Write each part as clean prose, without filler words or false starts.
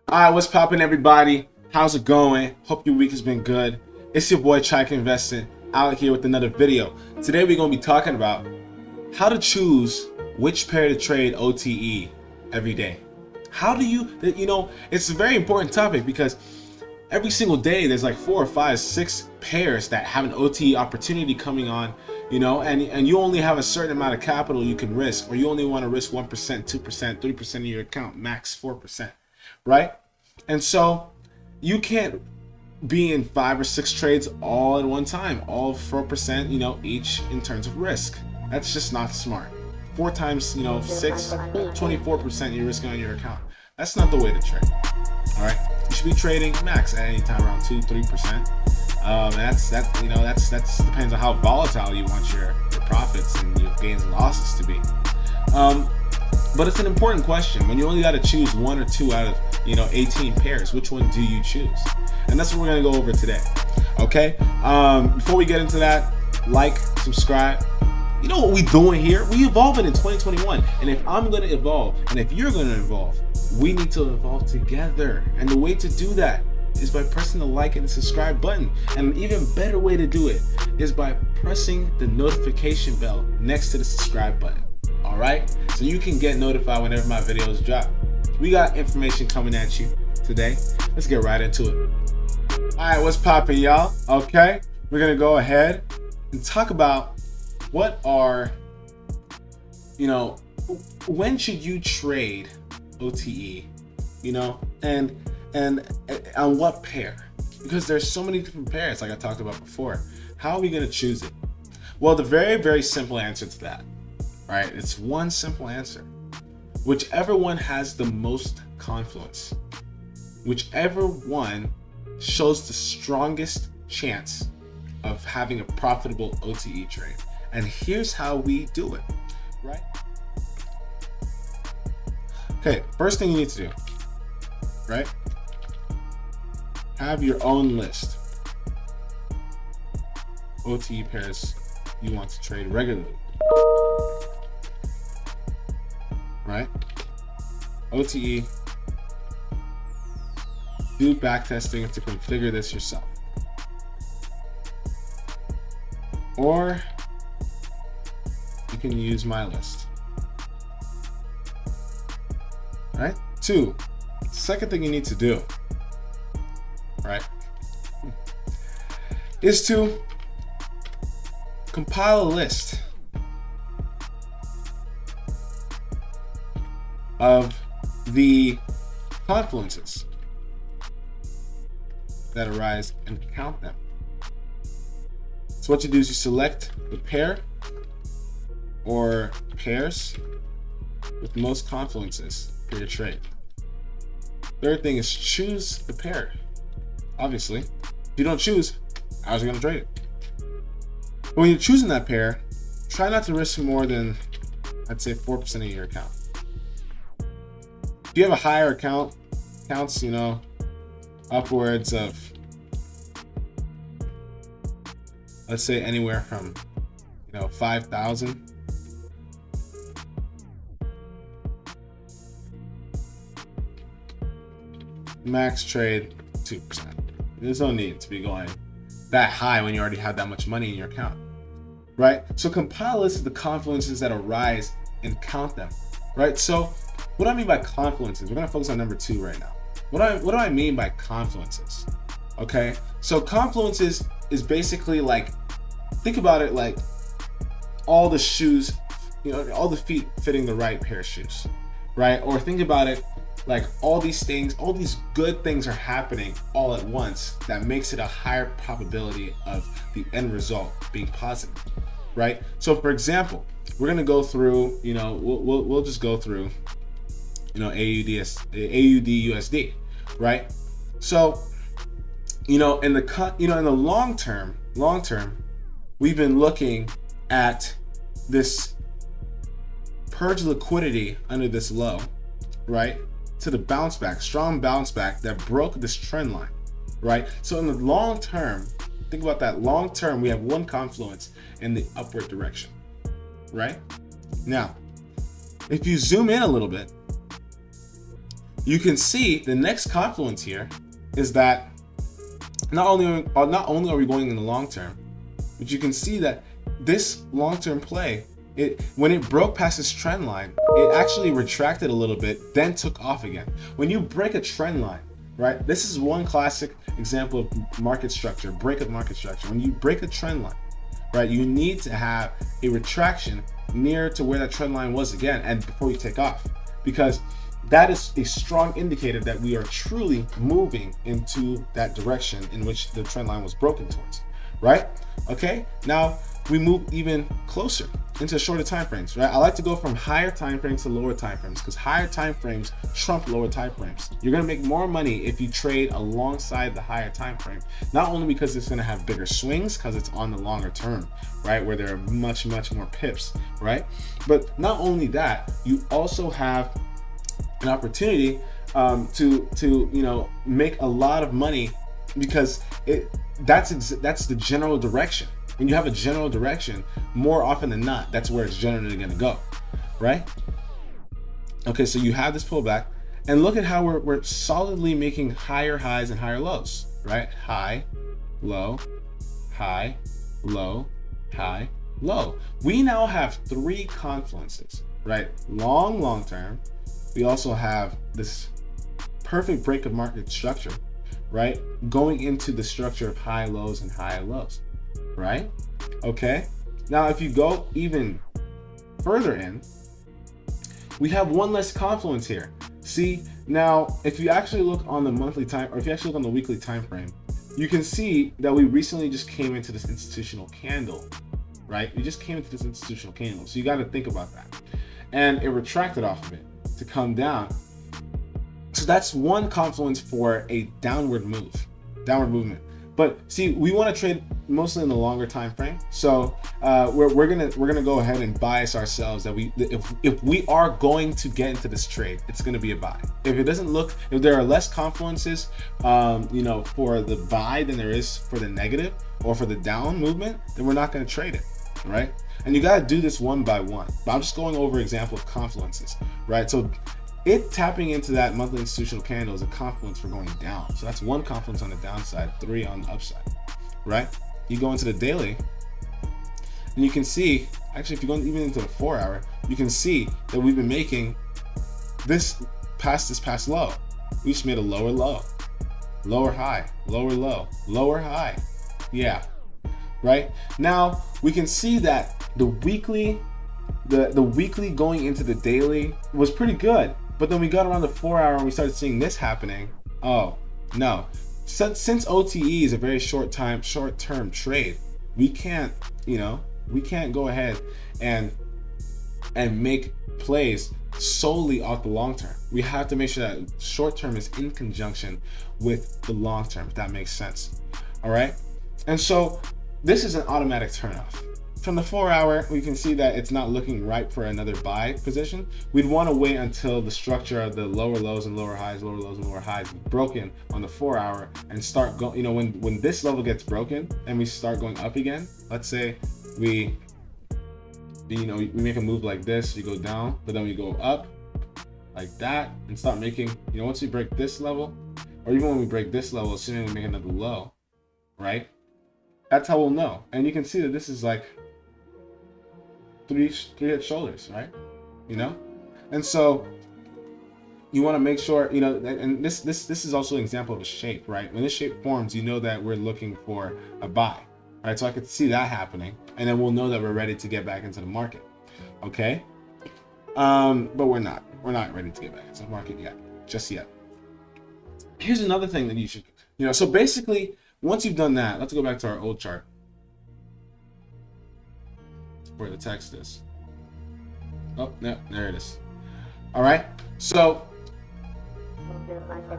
All right, what's poppin', everybody? How's it going? Hope your week has been good. It's your boy Chyke Investing out here with another video. Today we're gonna be talking about how to choose which pair to trade OTE every day. How do you it's a very important topic because every single day there's like 4 or 5, 6 pairs that have an OTE opportunity coming on, and you only have a certain amount of capital you can risk, or you only want to risk 1%, 2%, 3% of your account, max 4%. Right? And so you can't be in 5 or 6 trades all at one time, all 4%, each in terms of risk. That's just not smart. 4 times, 6, 24% you're risking on your account. That's not the way to trade. All right, you should be trading max at any time around 2-3%. That's depends on how volatile you want your profits and your gains and losses to be. But it's an important question. When you only got to choose 1 or 2 out of 18 pairs, which one do you choose? And that's what we're gonna go over today. Okay. Before we get into that, like, subscribe. You know what we doing here? We evolving in 2021. And if I'm gonna evolve, and if you're gonna evolve, we need to evolve together. And the way to do that is by pressing the like and the subscribe button. And an even better way to do it is by pressing the notification bell next to the subscribe button. All right, so you can get notified whenever my videos drop. We got information coming at you today. Let's get right into it. All right, what's poppin', y'all? Okay, we're gonna go ahead and talk about what are, when should you trade OTE, and on what pair? Because there's so many different pairs, like I talked about before. How are we gonna choose it? Well, the very, very simple answer to that, right? It's one simple answer. Whichever one has the most confluence, whichever one shows the strongest chance of having a profitable OTE trade. And here's how we do it, right? Okay, first thing you need to do, right? Have your own list. OTE pairs you want to trade regularly. Right? OTE. Do backtesting to configure this yourself. Or you can use my list. Right? 2. Second thing you need to do, right, is to compile a list of the confluences that arise and count them. So what you do is you select the pair or pairs with most confluences for your trade. Third thing is choose the pair. Obviously, if you don't choose, how's you gonna trade it? But when you're choosing that pair, try not to risk more than, I'd say, 4% of your account. If you have a higher account, counts, upwards of, let's say, anywhere from, 5,000. Max trade 2%. There's no need to be going that high when you already have that much money in your account, right? So compile a list of the confluences that arise and count them, right? So what do I mean by confluences? We're gonna focus on number 2 right now. What do I mean by confluences? Okay, so confluences is basically like, think about it like all the shoes, all the feet fitting the right pair of shoes, right? Or think about it like all these things, all these good things are happening all at once that makes it a higher probability of the end result being positive, right? So for example, we're gonna go through, we'll just go through, AUDUSD, right? So, in the long term, we've been looking at this purge liquidity under this low, right? To the bounce back, strong bounce back that broke this trend line, right? So in the long term, think about that. Long term, we have one confluence in the upward direction, right? Now, if you zoom in a little bit, you can see the next confluence here is that not only are we going in the long term, but you can see that this long-term play, when it broke past this trend line, it actually retracted a little bit, then took off again. When you break a trend line, right? This is one classic example of market structure, break of market structure. When you break a trend line, right, you need to have a retraction near to where that trend line was again, and before you take off, because that is a strong indicator that we are truly moving into that direction in which the trend line was broken towards, right? Okay, now we move even closer into shorter time frames, right? I like to go from higher time frames to lower time frames because higher time frames trump lower time frames. You're gonna make more money if you trade alongside the higher time frame, not only because it's gonna have bigger swings because it's on the longer term, right, where there are much more pips, right? But not only that, you also have an opportunity to make a lot of money because that's the general direction. When you have a general direction, more often than not, that's where it's generally going to go, right? Okay, so you have this pullback, and look at how we're solidly making higher highs and higher lows, right? High, low, high, low, high, low. We now have three confluences, right? Long term. We also have this perfect break of market structure, right? Going into the structure of high lows and high lows, right? Okay. Now, if you go even further in, we have one less confluence here. See, now, if you actually look on the monthly time, or if you actually look on the weekly time frame, you can see that we recently just came into this institutional candle, right? We just came into this institutional candle. So you got to think about that. And it retracted off of it to come down. So that's one confluence for a downward movement. But see, we want to trade mostly in the longer time frame. So we're gonna go ahead and bias ourselves that if we are going to get into this trade, it's gonna be a buy. If there are less confluences, for the buy than there is for the negative or for the down movement, then we're not gonna trade it, right? And you gotta do this one by one. But I'm just going over example of confluences, right? So it tapping into that monthly institutional candle is a confluence for going down. So that's one confluence on the downside, three on the upside, right? You go into the daily, and you can see, actually, if you go even into the 4 hour, you can see that we've been making this past low. We just made a lower low, lower high, lower low, lower high. Yeah, right? Now we can see that the weekly going into the daily was pretty good. But then we got around the 4 hour and we started seeing this happening. Oh no! Since OTE is a very short-term trade, we can't go ahead and make plays solely off the long term. We have to make sure that short term is in conjunction with the long term, if that makes sense. All right. And so this is an automatic turnoff. From the 4 hour, we can see that it's not looking ripe for another buy position. We'd want to wait until the structure of the lower lows and lower highs, lower lows and lower highs broken on the 4 hour and start going, when this level gets broken and we start going up again, let's say we make a move like this, we go down, but then we go up like that and start making, once we break this level, or even when we break this level, assuming we make another low, right? That's how we'll know. And you can see that this is like three head shoulders, right? And so you want to make sure, and this is also an example of a shape, right? When this shape forms, that we're looking for a buy, right? So I could see that happening, and then we'll know that we're ready to get back into the market, okay? But we're not ready to get back into the market just yet. Here's another thing that you should, so basically, once you've done that, let's go back to our old chart where the text is. Oh, yeah, there it is. All right, so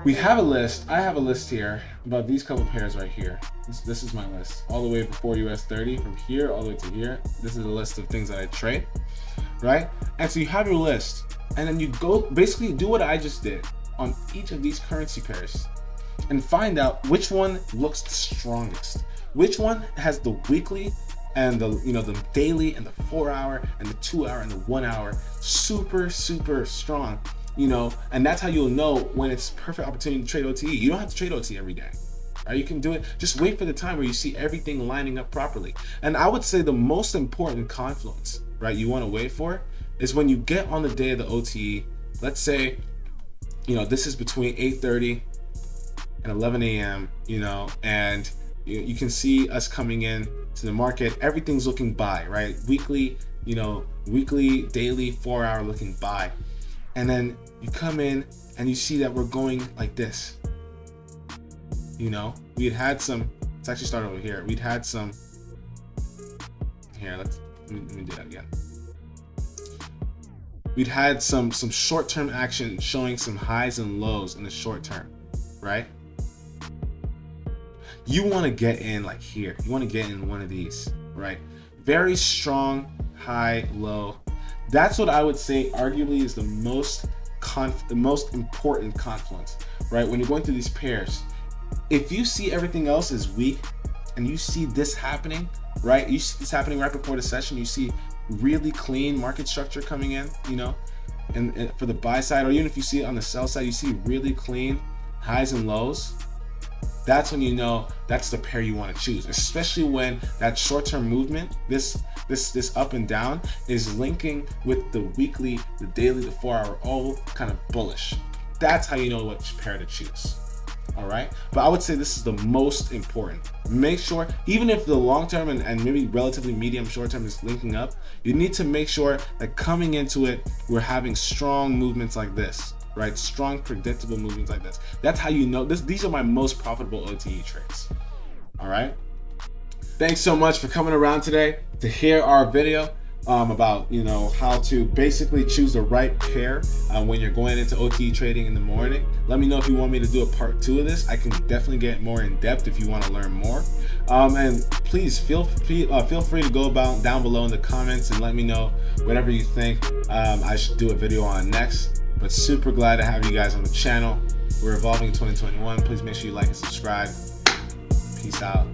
we have a list. I have a list here about these couple pairs right here. This is my list, all the way before US 30, from here all the way to here. This is a list of things that I trade, right? And so you have your list, and then you go basically do what I just did on each of these currency pairs and find out which one looks the strongest, which one has the weekly and the daily and the 4 hour and the 2 hour and the 1 hour super strong, you know, and that's how you'll know when it's perfect opportunity to trade OTE. You don't have to trade OTE every day. Right? You can do it. Just wait for the time where you see everything lining up properly. And I would say the most important confluence, right, you want to wait for is when you get on the day of the OTE. Let's say, you know, this is between 8:30 and 11 a.m., you know, and you can see us coming in to the market. Everything's looking buy, right? Weekly, you know, weekly, daily, 4-hour looking buy. And then you come in and you see that we're going like this. You know, we had some, let's actually start over here. We'd had some, here, let me do that again. We'd had some short-term action showing some highs and lows in the short term, right? You want to get in like here. You want to get in one of these, right? Very strong, high, low. That's what I would say arguably is the most important confluence, right? When you're going through these pairs. If you see everything else is weak and you see this happening, right? You see this happening right before the session, you see really clean market structure coming in, you know, and for the buy side, or even if you see it on the sell side, you see really clean highs and lows. That's when you know that's the pair you want to choose, especially when that short-term movement, this up and down is linking with the weekly, the daily, the 4-hour, all kind of bullish. That's how you know which pair to choose. All right, but I would say this is the most important. Make sure, even if the long term and maybe relatively medium short term is linking up, you need to make sure that coming into it, we're having strong movements like this, right? Strong, predictable movements like this. That's how you know these are my most profitable OTE trades. All right. Thanks so much for coming around today to hear our video about, you know, how to basically choose the right pair when you're going into OTE trading in the morning. Let me know if you want me to do a part 2 of this. I can definitely get more in depth if you want to learn more. And please feel free to go down below in the comments and let me know whatever you think I should do a video on next. But super glad to have you guys on the channel. We're evolving in 2021. Please make sure you like and subscribe. Peace out.